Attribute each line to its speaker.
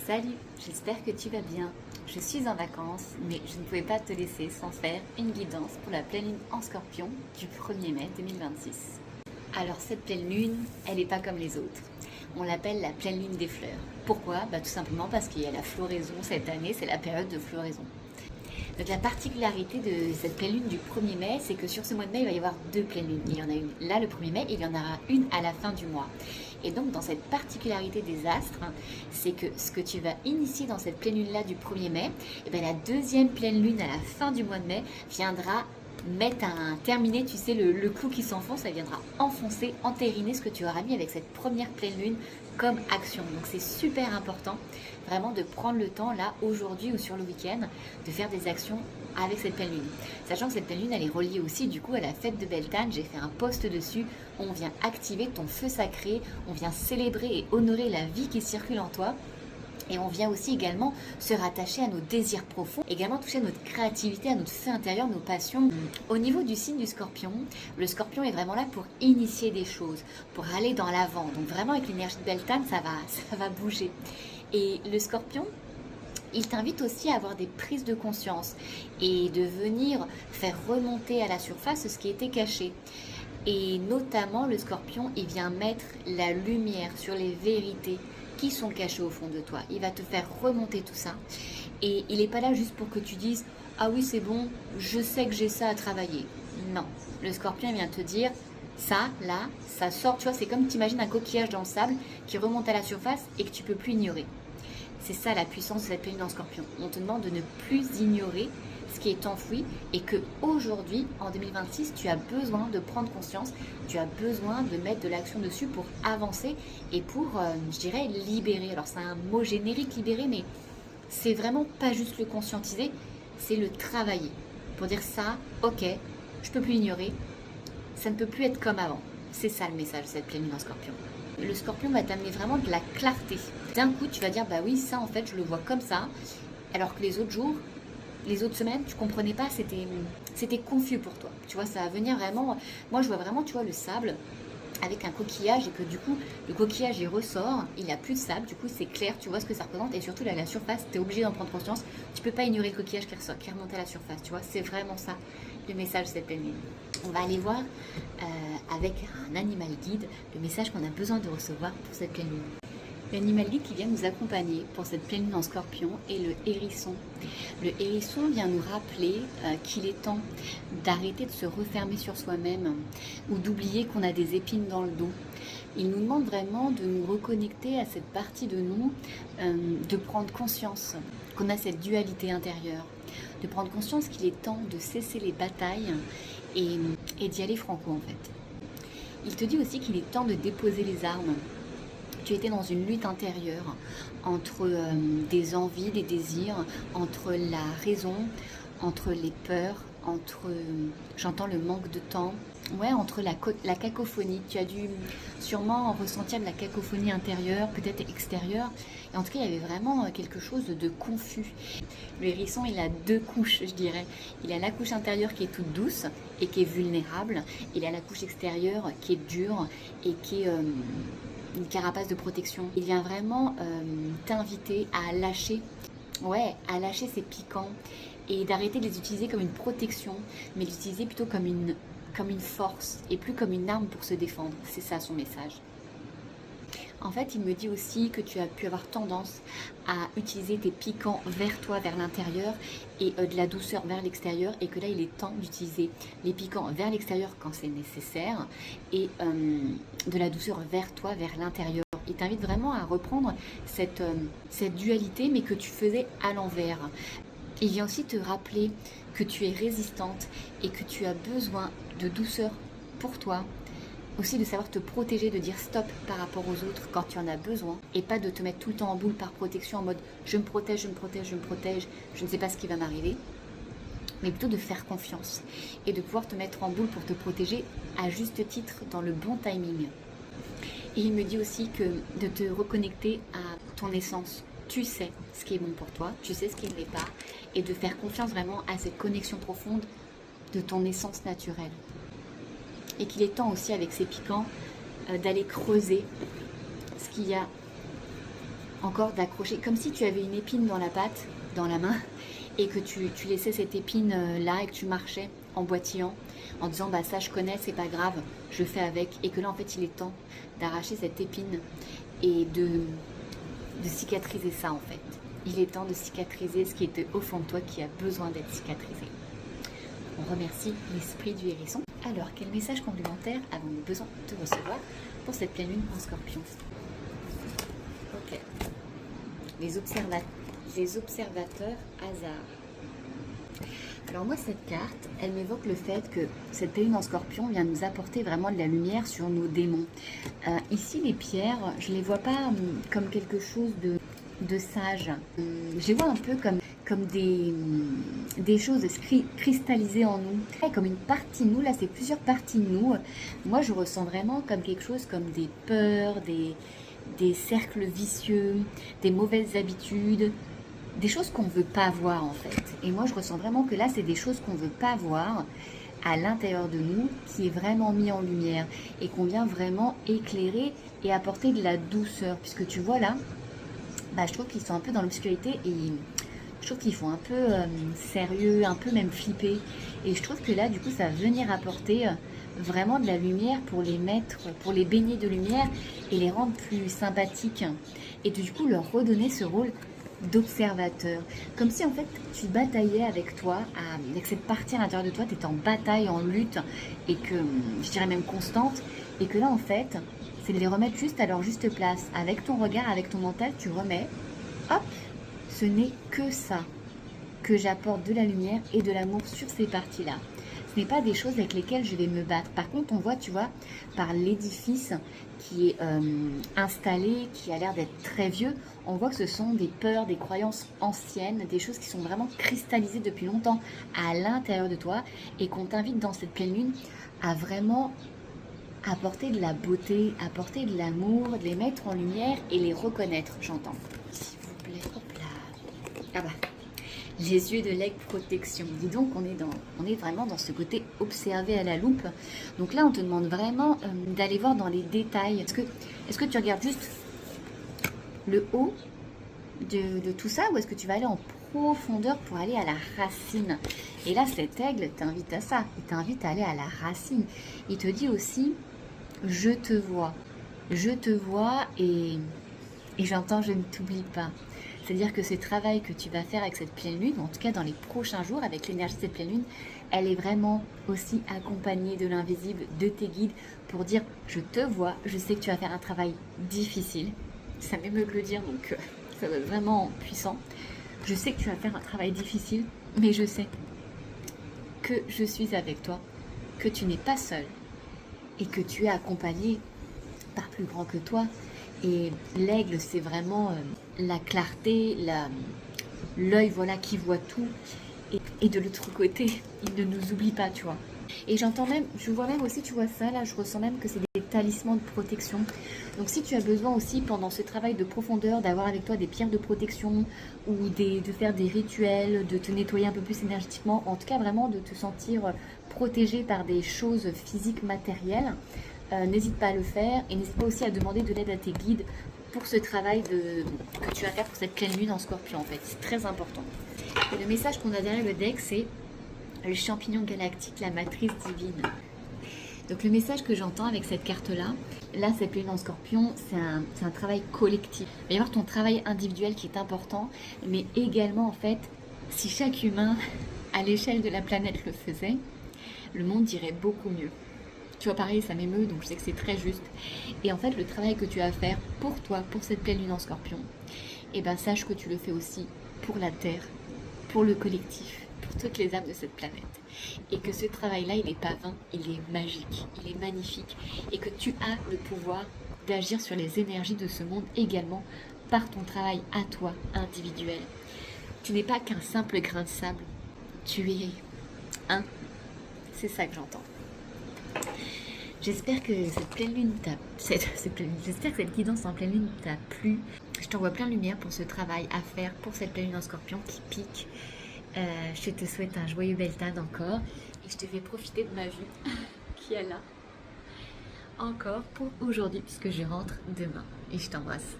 Speaker 1: Salut, j'espère que tu vas bien. Je suis en vacances, mais je ne pouvais pas te laisser sans faire une guidance pour la pleine lune en Scorpion du 1er mai 2026. Alors cette pleine lune, elle n'est pas comme les autres. On l'appelle la pleine lune des fleurs. Pourquoi? Tout simplement parce qu'il y a la floraison cette année, c'est la période de floraison. Donc la particularité de cette pleine lune du 1er mai, c'est que sur ce mois de mai, il va y avoir deux pleines lunes. Il y en a une là le 1er mai et il y en aura une à la fin du mois. Et donc dans cette particularité des astres, c'est que ce que tu vas initier dans cette pleine lune-là du 1er mai, et bien la deuxième pleine lune à la fin du mois de mai viendra terminer, tu sais, le clou qui s'enfonce, ça viendra enfoncer, entériner ce que tu auras mis avec cette première pleine lune comme action. Donc c'est super important vraiment de prendre le temps là, aujourd'hui ou sur le week-end, de faire des actions avec cette pleine lune. Sachant que cette pleine lune, elle est reliée aussi du coup à la fête de Beltane. J'ai fait un post dessus. On vient activer ton feu sacré, on vient célébrer et honorer la vie qui circule en toi. Et on vient aussi également se rattacher à nos désirs profonds, également toucher à notre créativité, à notre feu intérieur, nos passions. Au niveau du signe du Scorpion, le Scorpion est vraiment là pour initier des choses, pour aller dans l'avant. Donc vraiment avec l'énergie de Beltane, ça va bouger. Et le Scorpion, il t'invite aussi à avoir des prises de conscience et de venir faire remonter à la surface ce qui était caché. Et notamment, le Scorpion, il vient mettre la lumière sur les vérités qui sont cachées au fond de toi. Il va te faire remonter tout ça. Et il n'est pas là juste pour que tu dises « Ah oui, c'est bon, je sais que j'ai ça à travailler. » Non, le Scorpion vient te dire « Ça, là, ça sort. » Tu vois, c'est comme tu imagines un coquillage dans le sable qui remonte à la surface et que tu ne peux plus ignorer. C'est ça la puissance de cette pleine lune en Scorpion. On te demande de ne plus ignorer ce qui est enfoui et que aujourd'hui, en 2026, tu as besoin de prendre conscience, tu as besoin de mettre de l'action dessus pour avancer et pour, je dirais, libérer. Alors c'est un mot générique, libérer, mais c'est vraiment pas juste le conscientiser, c'est le travailler. Pour dire ça, ok, je peux plus ignorer, ça ne peut plus être comme avant. C'est ça le message de cette pleine lune en Scorpion. Le Scorpion va t'amener vraiment de la clarté. D'un coup, tu vas dire, bah oui, ça en fait, je le vois comme ça, alors que les autres jours, les autres semaines, tu comprenais pas, c'était confus pour toi. Tu vois, ça va venir vraiment. Moi, je vois vraiment, tu vois, le sable avec un coquillage et que du coup, le coquillage il ressort, il n'y a plus de sable, du coup, c'est clair, tu vois ce que ça représente et surtout là, la surface, tu es obligé d'en prendre conscience. Tu peux pas ignorer le coquillage qui ressort, qui remonte à la surface. Tu vois, c'est vraiment ça le message de cette pleine lune. On va aller voir avec un animal guide le message qu'on a besoin de recevoir pour cette pleine lune. L'animal guide qui vient nous accompagner pour cette pleine lune en Scorpion est le hérisson. Le hérisson vient nous rappeler qu'il est temps d'arrêter de se refermer sur soi-même ou d'oublier qu'on a des épines dans le dos. Il nous demande vraiment de nous reconnecter à cette partie de nous, de prendre conscience qu'on a cette dualité intérieure, de prendre conscience qu'il est temps de cesser les batailles et d'y aller franco en fait. Il te dit aussi qu'il est temps de déposer les armes. Tu étais dans une lutte intérieure entre des envies, des désirs, entre la raison, entre les peurs, entre, j'entends le manque de temps, entre la cacophonie. Tu as dû sûrement ressentir de la cacophonie intérieure, peut-être extérieure. Et en tout cas, il y avait vraiment quelque chose de confus. Le hérisson, il a deux couches, je dirais. Il a la couche intérieure qui est toute douce et qui est vulnérable. Il a la couche extérieure qui est dure et qui est une carapace de protection. Il vient vraiment t'inviter à lâcher, à lâcher ces piquants et d'arrêter de les utiliser comme une protection, mais d'utiliser plutôt comme une force et plus comme une arme pour se défendre. C'est ça son message. En fait, il me dit aussi que tu as pu avoir tendance à utiliser tes piquants vers toi, vers l'intérieur, et de la douceur vers l'extérieur, et que là, il est temps d'utiliser les piquants vers l'extérieur quand c'est nécessaire, et de la douceur vers toi, vers l'intérieur. Il t'invite vraiment à reprendre cette dualité, mais que tu faisais à l'envers. Il vient aussi te rappeler que tu es résistante et que tu as besoin de douceur pour toi. Aussi de savoir te protéger, de dire stop par rapport aux autres quand tu en as besoin et pas de te mettre tout le temps en boule par protection en mode je me protège, je me protège, je me protège, je ne sais pas ce qui va m'arriver, mais plutôt de faire confiance et de pouvoir te mettre en boule pour te protéger à juste titre dans le bon timing. Et il me dit aussi que de te reconnecter à ton essence. Tu sais ce qui est bon pour toi, tu sais ce qui ne l'est pas et de faire confiance vraiment à cette connexion profonde de ton essence naturelle. Et qu'il est temps aussi avec ces piquants d'aller creuser ce qu'il y a encore d'accrocher, comme si tu avais une épine dans la pâte, dans la main, et que tu laissais cette épine là et que tu marchais en boitillant, en disant bah ça je connais, c'est pas grave, je fais avec, et que là en fait il est temps d'arracher cette épine et de cicatriser ça en fait. Il est temps de cicatriser ce qui était au fond de toi qui a besoin d'être cicatrisé. On remercie l'esprit du hérisson. Alors, quel message complémentaire avons-nous besoin de recevoir pour cette pleine lune en Scorpion? Ok. Les observateurs hasard. Alors moi, cette carte, elle m'évoque le fait que cette pleine lune en Scorpion vient nous apporter vraiment de la lumière sur nos démons. Ici, les pierres, je ne les vois pas comme quelque chose de sage. Je les vois un peu comme des choses cristallisées en nous. Comme une partie de nous, là c'est plusieurs parties de nous. Moi je ressens vraiment comme quelque chose comme des peurs, des cercles vicieux, des mauvaises habitudes, des choses qu'on ne veut pas voir en fait. Et moi je ressens vraiment que là c'est des choses qu'on ne veut pas voir à l'intérieur de nous, qui est vraiment mis en lumière et qu'on vient vraiment éclairer et apporter de la douceur. Puisque tu vois là, bah, je trouve qu'ils sont un peu dans l'obscurité et je trouve qu'ils font un peu sérieux, un peu même flippé. Et je trouve que là, du coup, ça va venir apporter vraiment de la lumière pour les mettre, pour les baigner de lumière et les rendre plus sympathiques. Et du coup, leur redonner ce rôle d'observateur. Comme si, en fait, tu bataillais avec toi, avec cette partie à l'intérieur de toi, tu étais en bataille, en lutte, et que, je dirais même constante. Et que là, en fait, c'est de les remettre juste à leur juste place. Avec ton regard, avec ton mental, tu remets, hop, ce n'est que ça, que j'apporte de la lumière et de l'amour sur ces parties-là. Ce n'est pas des choses avec lesquelles je vais me battre. Par contre, on voit, tu vois, par l'édifice qui est installé, qui a l'air d'être très vieux, on voit que ce sont des peurs, des croyances anciennes, des choses qui sont vraiment cristallisées depuis longtemps à l'intérieur de toi et qu'on t'invite dans cette pleine lune à vraiment apporter de la beauté, apporter de l'amour, de les mettre en lumière et les reconnaître, j'entends. S'il vous plaît, hop là. Ah bah, les yeux de l'aigle protection. Dis donc, on est vraiment dans ce côté observé à la loupe. Donc là, on te demande vraiment d'aller voir dans les détails. Est-ce que tu regardes juste le haut de tout ça ou est-ce que tu vas aller en profondeur pour aller à la racine? Et là, cet aigle t'invite à ça. Il t'invite à aller à la racine. Il te dit aussi, je te vois. Je te vois et j'entends, je ne t'oublie pas. C'est-à-dire que ce travail que tu vas faire avec cette pleine lune, en tout cas dans les prochains jours, avec l'énergie de cette pleine lune, elle est vraiment aussi accompagnée de l'invisible, de tes guides, pour dire, je te vois, je sais que tu vas faire un travail difficile. Ça m'émeut de le dire, donc ça va être vraiment puissant. Je sais que tu vas faire un travail difficile, mais je sais que je suis avec toi, que tu n'es pas seul et que tu es accompagné par plus grand que toi. Et l'aigle, c'est vraiment la clarté, l'œil voilà, qui voit tout. Et de l'autre côté, il ne nous oublie pas, tu vois. Et j'entends même, je vois même aussi, tu vois ça, là, je ressens même que c'est des talismans de protection. Donc si tu as besoin aussi, pendant ce travail de profondeur, d'avoir avec toi des pierres de protection ou de faire des rituels, de te nettoyer un peu plus énergétiquement, en tout cas vraiment de te sentir protégé par des choses physiques, matérielles, n'hésite pas à le faire et n'hésite pas aussi à demander de l'aide à tes guides pour ce travail que tu vas faire pour cette pleine lune en Scorpion en fait. C'est très important. Et le message qu'on a derrière le deck, c'est le champignon galactique, la matrice divine. Donc le message que j'entends avec cette carte-là, cette pleine lune en Scorpion, c'est un travail collectif. Il va y avoir ton travail individuel qui est important, mais également en fait, si chaque humain à l'échelle de la planète le faisait, le monde irait beaucoup mieux. Tu vois, pareil, ça m'émeut, donc je sais que c'est très juste. Et en fait, le travail que tu as à faire pour toi, pour cette pleine lune en Scorpion, eh ben, sache que tu le fais aussi pour la Terre, pour le collectif, pour toutes les âmes de cette planète. Et que ce travail-là, il n'est pas vain, il est magique, il est magnifique. Et que tu as le pouvoir d'agir sur les énergies de ce monde également par ton travail à toi, individuel. Tu n'es pas qu'un simple grain de sable, tu es un. C'est ça que j'entends. J'espère que cette pleine lune j'espère que cette guidance en pleine lune t'a plu. Je t'envoie plein de lumière pour ce travail à faire pour cette pleine lune en Scorpion qui pique. Je te souhaite un joyeux Beltane encore et je te fais profiter de ma vue qui est là encore pour aujourd'hui puisque je rentre demain et je t'embrasse.